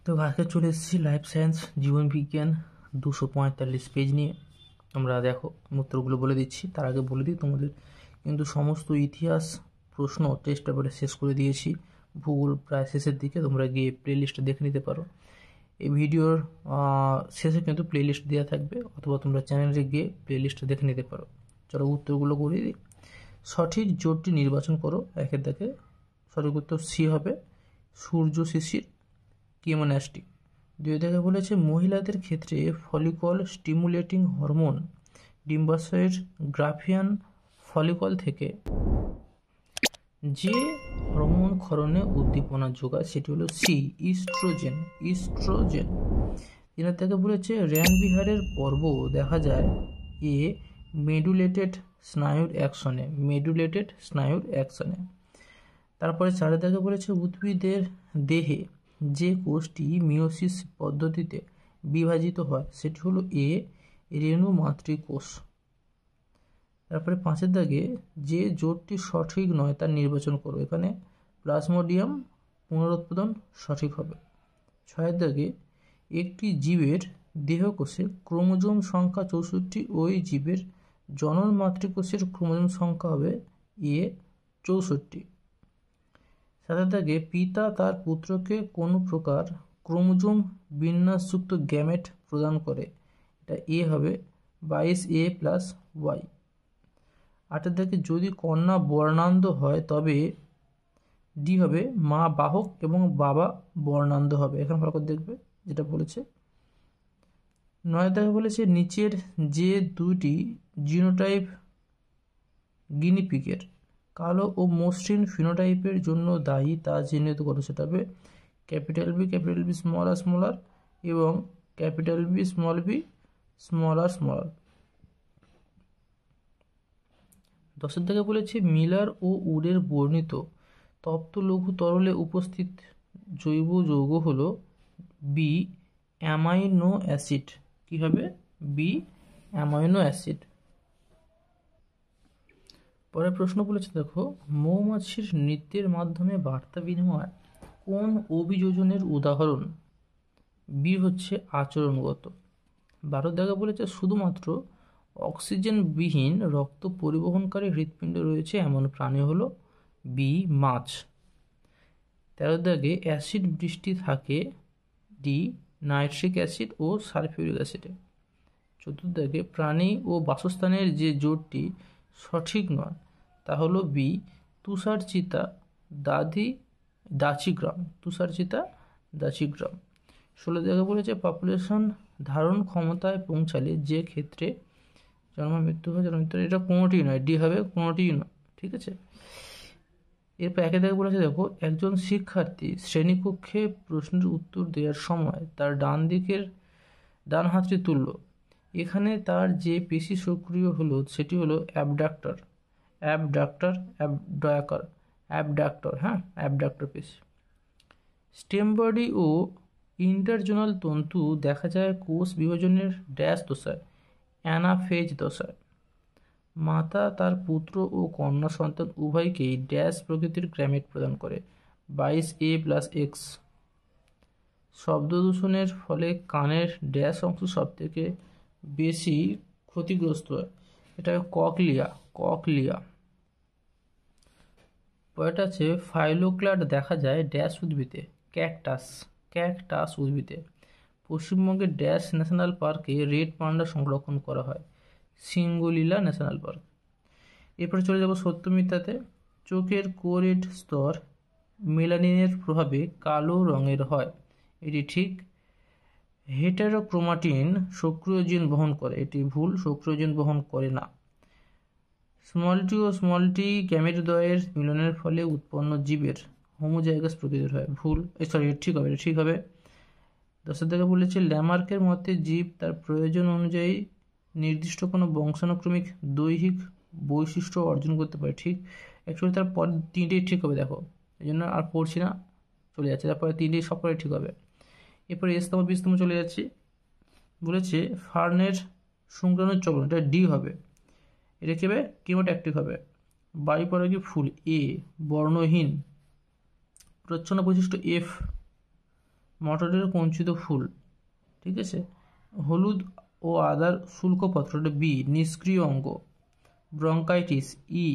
তো আজকে চলে এসেছি লাইফ সায়েন্স জীবন বিজ্ঞান 245 পেজ নিয়ে। তোমরা দেখো উত্তরগুলো বলে দিচ্ছি। তার আগে বলে দিই তোমাদের কিন্তু সমস্ত ইতিহাস প্রশ্ন টেস্ট পেপারে শেষ করে দিয়েছি। ভূগোল প্রায় শেষের দিকে, তোমরা গিয়ে প্লে লিস্টে দেখে নিতে পারো। এই ভিডিওর শেষে কিন্তু প্লে লিস্ট দেওয়া থাকবে, অথবা তোমরা চ্যানেলে গিয়ে প্লে লিস্টে দেখে নিতে পারো। চলো উত্তরগুলো করে দিই। সঠিক জোটটি নির্বাচন করো। একের দেখে সঠিক উত্তর সি হবে, সূর্য শিশির কেমোনাস্টি। দুই থেকে বলেছে মহিলাদের ক্ষেত্রে ফলিকল স্টিমুলেটিং হরমোন ডিম্বাশয়ের গ্রাফিয়ান ফলিকল থেকে যে হরমোন ক্ষরণে উদ্দীপনা যোগায় সেটি হলো সি, ইস্ট্রোজেন। ইস্ট্রোজেন। তিন থেকে বলেছে র্যানবিহারের পর্ব দেখা যায় এ মেডুলেটেড স্নায়ুর অ্যাকশনে। মেডুলেটেড স্নায়ুর অ্যাকশনে। তারপরে 4 থেকে বলেছে উদ্ভিদের দেহে যে কোষটি মিওসিস পদ্ধতিতে বিভাজিত হয় সেটি হলো এ রেণু মাতৃকোষ। তারপরে 5 দাগে যে জোটটি সঠিক নয় তা নির্বাচন করো। এখানে প্লাজমোডিয়াম পুনরুৎপাদন সঠিক হবে। 6 দাগে একটি জীবের দেহকোষে ক্রোমোজোম সংখ্যা 64, ওই জীবের জনন মাতৃকোষের ক্রোমোজোম সংখ্যা হবে এ 64। 7 দাগে পিতা তার পুত্রকে কোনো প্রকার ক্রোমোজোম বিন্যাসযুক্ত গ্যামেট প্রদান করে, এটা এ হবে 22A+Y। 8 দাগে যদি কন্যা বর্ণান্ধ হয় তবে ডি হবে মা বাহক এবং বাবা বর্ণান্ধ হবে। এখানে ভালো করে দেখবে যেটা বলেছে। 9 দাগে বলেছে নিচের যে দুটি জিনোটাইপ গিনিপিগের কালো ও মসৃণ ফিনোটাইপের জন্য দায়ী তা চিহ্নিত করো। সেটা হবে ক্যাপিটাল বি স্মল আর এবং ক্যাপিটাল বি স্মল আর। 10 থেকে বলেছে মিলার ও উডের বর্ণিত তপ্ত লঘু তরলে উপস্থিত জৈব যৌগ হলো বি অ্যামাইনো অ্যাসিড। কি হবে? B amino acid. পরের প্রশ্ন বলেছে দেখো মৌমাছির নৃত্যের মাধ্যমে বার্তা বিনিময় কোন অভিযোজনের উদাহরণ? বি হচ্ছে আচরণগত। 12 দাগে বলেছে শুধুমাত্র অক্সিজেনবিহীন রক্ত পরিবহনকারী হৃৎপিণ্ড রয়েছে এমন প্রাণী হলো বি মাছ। 13 দাগে অ্যাসিড বৃষ্টি থাকে ডি নাইট্রিক অ্যাসিড ও সালফিউরিক অ্যাসিডে। 14 দাগে প্রাণী ও বাসস্থানের যে জোটটি সঠিক নয় তা হলো বি তুষারচিতা দাচিগ্রাম। তুষারচিতা দাচিগ্রাম। 16 দাগে বলেছে পপুলেশন ধারণ ক্ষমতায় পৌঁছালে যে ক্ষেত্রে জন্ম মৃত্যু হয় এটা কোনোটিই নয়, ডি হবে কোনোটিই নয়। ঠিক আছে। এরপর 1 দাগে বলেছে দেখো একজন শিক্ষার্থী শ্রেণীকক্ষে প্রশ্নের উত্তর দেওয়ার সময় তার ডান হাতটি তুলল। এখানে তার যে পেশি সক্রিয় হলো সেটি হলো অ্যাবডাক্টর। হ্যাঁ, অ্যাবডাক্টর পেশি। স্টেম বডি ও ইন্টারজোনাল তন্তু দেখা যায় কোষ বিভাজনের ড্যাশ দশায়, অ্যানাফেজ দশায়। মাতা তার পুত্র ও কন্যা সন্তান উভয়কেই ড্যাশ প্রকৃতির গ্যামেট প্রদান করে, 22A+X। শব্দ দূষণের ফলে কানের ড্যাশ অংশ সব থেকে বেশি ক্ষতিগ্রস্ত হয়, এটা ককলিয়া। পরেরটা আছে ফাইলোক্লাড দেখা যায় ড্যাশ উদ্ভিদে, ক্যাকটাস উদ্ভিদে। পশ্চিমবঙ্গের ড্যাশ ন্যাশনাল পার্কে রেড পান্ডা সংরক্ষণ করা হয়, সিঙ্গলিলা ন্যাশনাল পার্ক। এরপরে চলে যাব সত্য মিথ্যাতে। চোখের কোরেট স্তর মেলানিনের প্রভাবে কালো রঙের হয়, এটি ঠিক। হেটারোক্রোমাটিন সক্রিয় জিন বহন করে, এটি ভুল, সক্রিয় জিন বহন করে না। স্মল টি গ্যামেটদ্বয়ের মিলনের ফলে উৎপন্ন জীবের হোমোজাইগাস প্রকৃতির হয়, ভুল। ঠিক হবে। 10 থেকে বলেছে ল্যামার্কের মতে জীব তার প্রয়োজন অনুযায়ী নির্দিষ্ট কোনো বংশানুক্রমিক দৈহিক বৈশিষ্ট্য অর্জন করতে পারে, ঠিক। অ্যাকচুয়ালি তার পর 3টেই ঠিক হবে, দেখো এই জন্য আর পড়ছি না, চলে যাচ্ছে। তারপরে 3টেই সকলে ঠিক হবে। এরপরে 20তম চলে যাচ্ছি। বলেছে ফার্নের শুক্রাণুর চক্র, এটা ডি হবে। এটা কি হবে? কেমোট্যাকটিক হবে। বায়ুপরাগী ফুল এ বর্ণহীন, প্রচ্ছন্ন বৈশিষ্ট্য এফ মটরের কঞ্চিত ফুল, ঠিক আছে। হলুদ ও আদার শুল্কপত্র, এটা বি, নিষ্ক্রিয় অঙ্গ। ব্রঙ্কাইটিস, ই,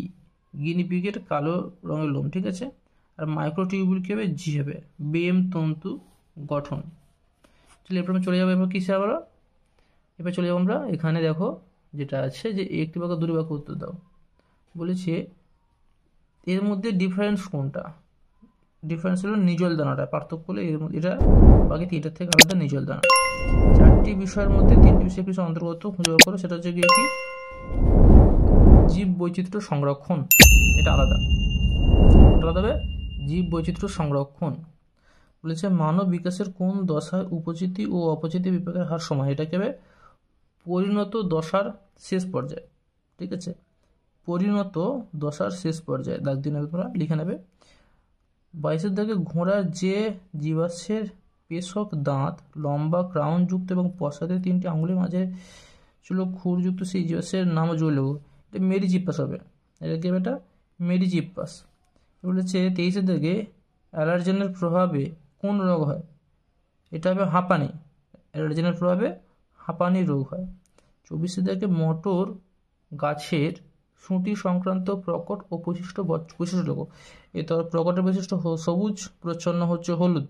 গিনিপিগের কালো রঙের লোম, ঠিক আছে। আর মাইক্রোটিউবুল কী হবে, জি হবে, বেম তন্তু গঠন। চলে এরপর চলে যাবো এবার কিসে আবার, এবার চলে যাবো আমরা এখানে, দেখো যেটা আছে যে একটি বাক্য দুটি বাক্য উত্তর দাও বলেছে। এর মধ্যে ডিফারেন্স কোনটা? ডিফারেন্স হলো নিজল দানাটা, পার্থক্য হলো এর মধ্যে এটা বাকি তিনটার থেকে আলাদা নিজল দানা। চারটি বিষয়ের মধ্যে তিনটি বিষয় কিছু অন্তর্গত খুঁজে বের করো, সেটা হচ্ছে গিয়ে কি, জীব বৈচিত্র্য সংরক্ষণ, এটা আলাদা হবে জীব বৈচিত্র্য সংরক্ষণ। বলেছে মানব বিকাশের কোন দশায় উপচিতি ও অপচিতি বিপাকের হার সমান, এটাকে হবে পরিণত দশার শেষ পর্যায়ে, ঠিক আছে। পরিণত দশার শেষ পর্যায়ে দাগ দিয়ে নেবে, তোমরা লিখে নেবে। 22 দাগে ঘোড়ার যে জীবাশ্মের পেশক দাঁত লম্বা ক্রাউনযুক্ত এবং পশ্চাতে তিনটি আঙুলের মাঝে ছিল খুরযুক্ত, সেই জীবাশ্মের নাম জৈলব, এটা মেরিজিপাস হবে, এটা কি এটা মেরিজিপাস। বলেছে 23 দাগে অ্যালার্জেনের প্রভাবে কোন রোগ হয়, এটা হবে হাঁপানি, অ্যালার্জেনের প্রভাবে হাঁপানি রোগ হয়। 24 দাগে মটর গাছের সুঁটি সংক্রান্ত প্রকট ও বৈশিষ্ট্য লেখো। এ তো প্রকটের বৈশিষ্ট্য সবুজ, প্রচ্ছন্ন হচ্ছে হলুদ,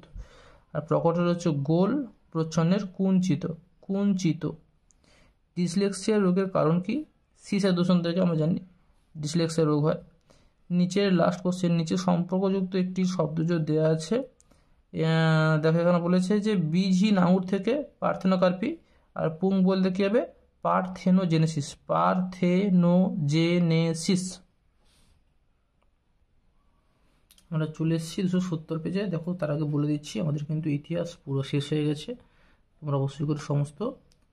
আর প্রকটের হচ্ছে গোল, প্রচ্ছন্নের কুঞ্চিত। ডিসলেক্সিয়া রোগের কারণ কি? সীসা দূষণ থেকে আমরা জানি ডিসলেক্সিয়া রোগ হয়। নিচের লাস্ট কোশ্চেন, নিচে সম্পর্কযুক্ত একটি শব্দজোড় দেওয়া আছে, দেখো এখানে বলেছে যে বিজি নাউর থেকে পার্থেনোকার্পি, আর পুং বলতে কি হবে, পার্থেনোজেনেসিস। আমরা চলে এসেছি 270 পেজে। দেখো তার আগে বলে দিচ্ছি আমাদের কিন্তু ইতিহাস পুরো শেষ হয়ে গেছে, তোমরা অবশ্যই করে সমস্ত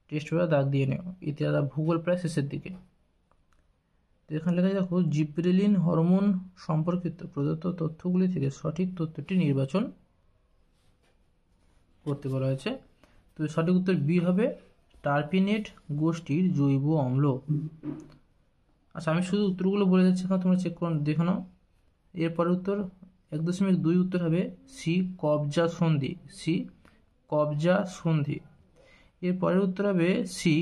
টেস্ট পেপার দাগ দিয়ে নেও। ইতিহাস ভূগোল প্রায় শেষের দিকে। তো এখানে লেখা দেখো, জিব্রেলিন হরমোন সম্পর্কিত প্রদত্ত তথ্যগুলি থেকে সঠিক তথ্যটি নির্বাচন করতে বলা হয়েছে। তো সঠিক উত্তর বি হবে, টার্পিনেট গোষ্ঠীর জৈব অম্ল। আচ্ছা আমি শুধু উত্তরগুলো বলে যাচ্ছি, তোমরা চেক করে দেখে নাও। এরপরের উত্তর 1.2 উত্তর হবে সি, কবজা সন্ধি। এরপরের উত্তর হবে সি,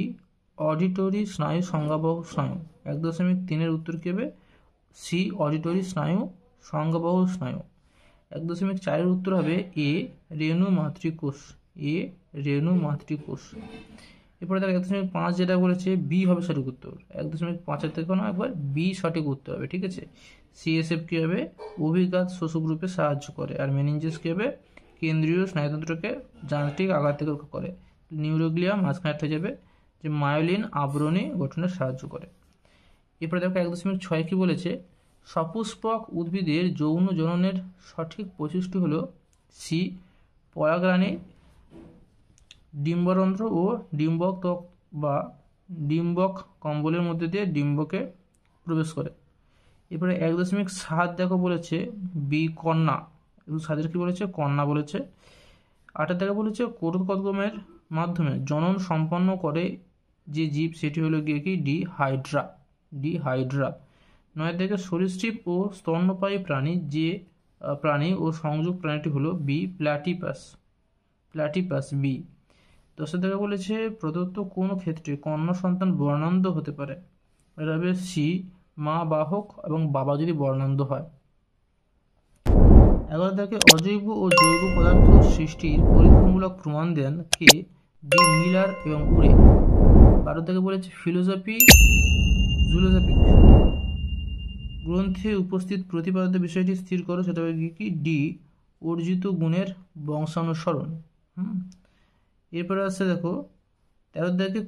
অডিটরি স্নায়ু সংজ্ঞাবহ স্নায়ু। 1.3 উত্তর কি হবে, সি, অডিটরি স্নায়ু সংজ্ঞাবহ স্নায়ু। 1.4 উত্তর হবে এ, রেণু মাতৃকোষ। এরপরে দেখো 1.5 যেটা বলেছে বি হবে সঠিক উত্তর। 1.5 থেকে না একবার বি সঠিক উত্তর হবে, ঠিক আছে। সিএসএফ কি হবে, অভিঘাত শোষক রূপে সাহায্য করে। আর মেনিনজাস কি হবে, কেন্দ্রীয় স্নায়ুতন্ত্রকে যান্ত্রিক আঘাত থেকে রক্ষা করে। নিউরোগ্লিয়া মাঝখানে হয়ে যাবে যে মায়োলিন আবরণী গঠনে সাহায্য করে। এরপরে দেখো 1.6 কি বলেছে, সপুষ্পক উদ্ভিদের যৌন জননের সঠিক বৈশিষ্ট্য হলো সি, পরাগরাণী ডিম্বরন্ধ্র ও ডিম্বক ত্বক বা ডিম্বক কম্বলের মধ্যে দিয়ে ডিম্বকে প্রবেশ করে। এরপরে 1.7 দেখো বলেছে বি, কন্যা। 7 কি বলেছে, কন্যা বলেছে। 8 দেখা বলেছে কোষকদ্গমের মাধ্যমে জনন সম্পন্ন করে যে জীব সেটি হলো গিয়ে কি, ডি, হাইড্রা। 9 থেকে সরীসৃপ ও স্তন্যপায়ী প্রাণী ও সংযোগ প্রাণীটি হলো বি, প্ল্যাটিপাস বি। 10 থেকে বলেছে প্রদত্ত কোন ক্ষেত্রে কন্যা সন্তান বর্ণান্ধ হতে পারে, এটা হবে সি, মা বাহক এবং বাবা যদি বর্ণান্ধ হয়। 11 থেকে অজৈব ও জৈব পদার্থ সৃষ্টির পরীক্ষামূলক প্রমাণ দেন কে, ডি, মিলার এবং উরে। 12 থেকে বলেছে জুলোজেপিক গ্রন্থে উপস্থিত প্রতিপাদিত বিষয়টি স্থির করো, সেটা হবে কি, ডি, অর্জিত গুণের বংশানুসরণ। এরপরে আসছে দেখো 13 থেকে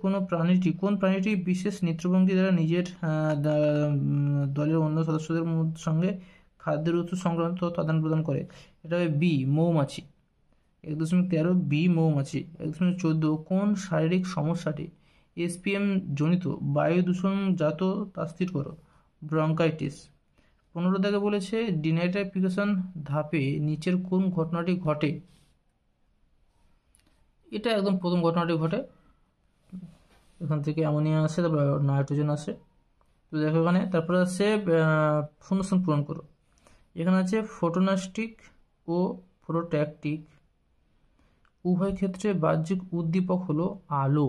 কোন প্রাণীটি বিশেষ নেত্রভঙ্গি দ্বারা নিজের দলের অন্য সদস্যদের সঙ্গে খাদ্যের উৎস সংক্রান্ত তথ্য আদান প্রদান করে, এটা হবে বি, মৌমাছি। 1.13 বি, মৌমাছি। 1.14 কোন শারীরিক সমস্যাটি এসপিএম জনিত বায়ু দূষণজাত তা স্থির করো, ব্রঙ্কাইটিস। 15 থেকে বলেছে ডিনাইট্রিফিকেশন ধাপে নিচের কোন ঘটনাটি ঘটে, এটা একদম প্রথম ঘটনাটি ঘটে, এখান থেকে অ্যামোনিয়া আসে, তারপর নাইট্রোজেন আসে। তো দেখো এখানে তারপরে আসছে শূন্যস্থান পূরণ করো। এখানে আছে ফোটোনাস্টিক ও ফোটোট্যাকটিক উভয় ক্ষেত্রে বাহ্যিক উদ্দীপক হলো আলো,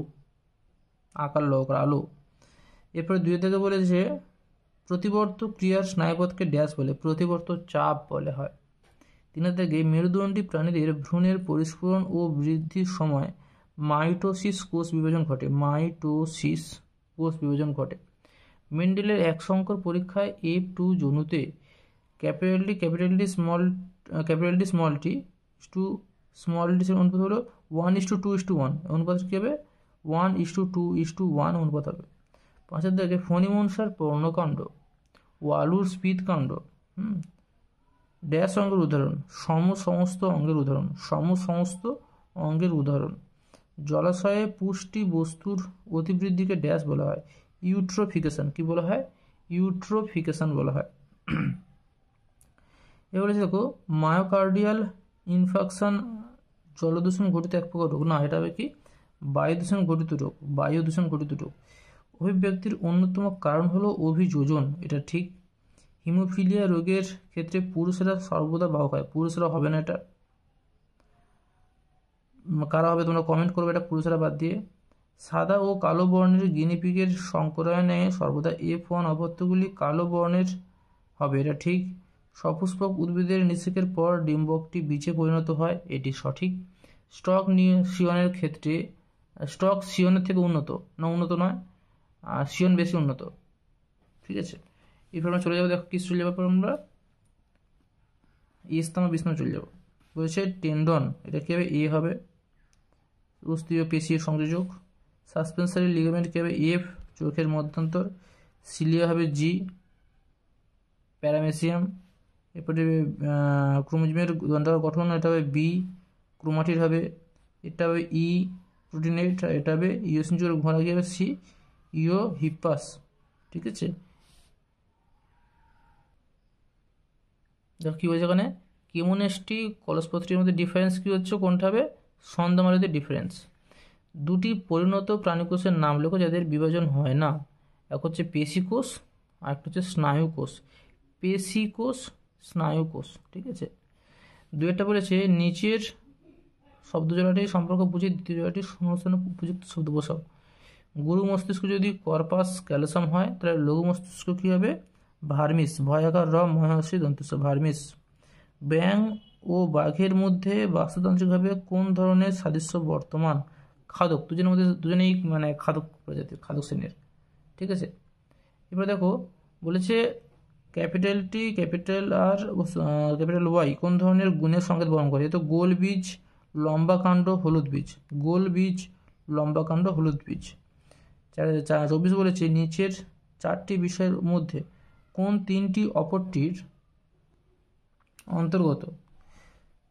আকার লকার আলো। এরপরে 2 থেকে বলেছে প্রতিবর্ত ক্রিয়ার স্নায়ুপথকে ড্যাশ বলে, প্রতিবর্ত চাপ বলে হয়। 3 থেকে মেরুদণ্ডী প্রাণীদের ভ্রূণের পরিস্ফুরণ ও বৃদ্ধির সময় মাইটোসিস কোষ বিভাজন ঘটে, মাইটোসিস কোষ বিভাজন ঘটে। মেন্ডেলের এক সংকর পরীক্ষায় F2 জনুতে capital D small tea two small D অনুপাত হলো 1:2:1, অনুপাত কী হবে 1:2:1 অনুপাত হবে। 5 থেকে ফণিমনসার পর্ণকাণ্ড ও আলুর স্ফীতকাণ্ড ড্যাশ অঙ্গের উদাহরণ, সমস্ত অঙ্গের উদাহরণ, সমস্ত অঙ্গের উদাহরণ। জলাশয়ে পুষ্টি বস্তুর অতিবৃদ্ধিকে ড্যাশ বলা হয়, ইউট্রোফিকেশন। কি বলা হয়? ইউট্রোফিকেশন বলা হয়। এবারে দেখো মায়োকার্ডিয়াল ইনফেকশন জলদূষণ ঘটিত এক প্রকার রোগ, না এটা হবে কি বায়ু দূষণ ঘটিত রোগ, বায়ু দূষণ ঘটিত রোগ। অভিব্যক্তির অন্যতম কারণ হলো অভিযোজন, এটা ঠিক। হিমোফিলিয়া রোগের ক্ষেত্রে পুরুষেরা সর্বদা বাহক হয়, পুরুষেরা হবে না, এটা কারা হবে তোমরা কমেন্ট করবে, এটা পুরুষেরা বাদ দিয়ে। সাদা ও কালো বর্ণের গিনিপিগের সংকরায়নে সর্বদা F1 অপত্যগুলি কালো বর্ণের হবে, এটা ঠিক। সপুষ্পক উদ্ভিদের নিষেকের পর ডিম্বকটি বীজে পরিণত হয়, এটি সঠিক। স্টক সিয়নের ক্ষেত্রে স্টক সিয়নের থেকে উন্নত নয়, সিয়ন বেশি উন্নত, ঠিক আছে। এরপর আমরা চলে যাবো, দেখো কি চলে যাবো আমরা ইস্তমা বিস্তমা চলে যাবো। বলছে টেন্ডন, এটা কী হবে এ হবে, উস্তীয় পেশীর সংযোজক। সাসপেন্সারি লিগামেন্ট কী হবে এফ, চোখের মধ্যান্তর। সিলিয়া হবে জি, প্যারামেসিয়াম। এরপরে ক্রোমোজোমের গঠন, এটা হবে বি। ক্রোমাটিড হবে, এটা হবে ই। প্রোটিনেট, এটা হবে ইওসিনজোর ঘোড়া গিয়ে হবে সি, ইও হিপাস, ঠিক আছে। দেখো কী বলছে এখানে, কেমোনেস্টি কলসপত্রের মধ্যে ডিফারেন্স কী হচ্ছে, কোনটা হবে সন্ধ্যমালিতে ডিফারেন্স। দুটি পরিণত প্রাণীকোষের নাম লেখো যাদের বিভাজন হয় না। এক হচ্ছে পেশিকোষ আর একটা হচ্ছে স্নায়ুকোষ, পেশিকোষ স্নায়ুকোষ, ঠিক আছে। দুইটা বলেছে নিচের শব্দ জোড়াটির সম্পর্ক বুঝে দ্বিতীয় জোড়াটির সংস্থানে উপযুক্ত শব্দ বসাও। গুরু মস্তিষ্ক যদি কর্পাস ক্যালসাম হয় তাহলে লঘু মস্তিষ্ক কী হবে ভার্মিস, ভয়াকার র মহাশী দন্তস্ব ভার্মিস। ব্যাং ও বাঘের মধ্যে বাস্তুতান্ত্রিকভাবে কোন ধরনের সাদৃশ্য বর্তমান? খাদক, দুজনেই মানে খাদক প্রজাতির, খাদক শ্রেণীর, ঠিক আছে। এবার দেখো বলেছে capital T capital R capital Y কোন ধরনের গুণের সংকেত বহন করে? তো গোল বীজ, লম্বা কাণ্ড, হলুদ বীজ, গোল বীজ, লম্বা কাণ্ড, হলুদ বীজ। 24 বলেছে নিচের 4টি বিষয়ের মধ্যে কোন 3টি অপরটির অন্তর্গত?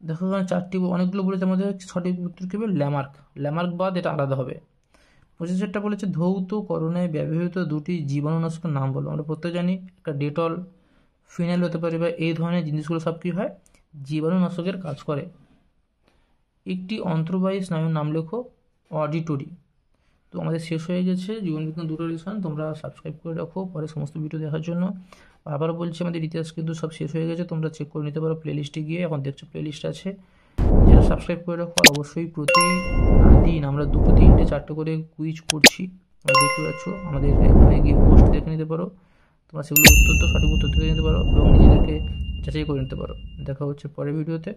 দেখো এখানে 4টি অনেকগুলো বলেছে, আমাদের সঠিক উত্তর কী হবে ল্যামার্ক, ল্যামার্ক বাদ এটা আলাদা হবে। 25টা বলেছে ধৌতকরণে ব্যবহৃত 2টি জীবাণুনাশকের নাম বলো। আমরা প্রত্যেক জানি একটা ডেটল, ফিনাইল হতে পারে, বা এই ধরনের জিনিসগুলো সব কী হয় জীবাণুনাশকের কাজ করে। একটি অন্তর্বাহী স্নায়ুর নাম লেখো, অডিটরি। তো আমাদের শেষ হয়ে গেছে জীবনবিজ্ঞান 2টো লেসন, তোমরা সাবস্ক্রাইব করে রাখো পরে সমস্ত ভিডিও দেখার জন্য। আবারও বলছি আমাদের ইতিহাস কিন্তু সব শেষ হয়ে গেছে, তোমরা চেক করে নিতে পারো প্লেলিস্টে গিয়ে, এখন দেখছো প্লেলিস্ট আছে, যারা সাবস্ক্রাইব করে রাখো। অবশ্যই প্রতিদিন আমরা 2, 3, 4টে করে কুইজ করছি, তোমরা দেখতে পাচ্ছ, আমাদের এখানে গিয়ে পোস্ট দেখে নিতে পারো, তোমরা সেগুলো সঠিক উত্তর দেখে নিতে পারো এবং নিজেদেরকে যাচাই করে নিতে পারো। দেখা হচ্ছে পরের ভিডিওতে।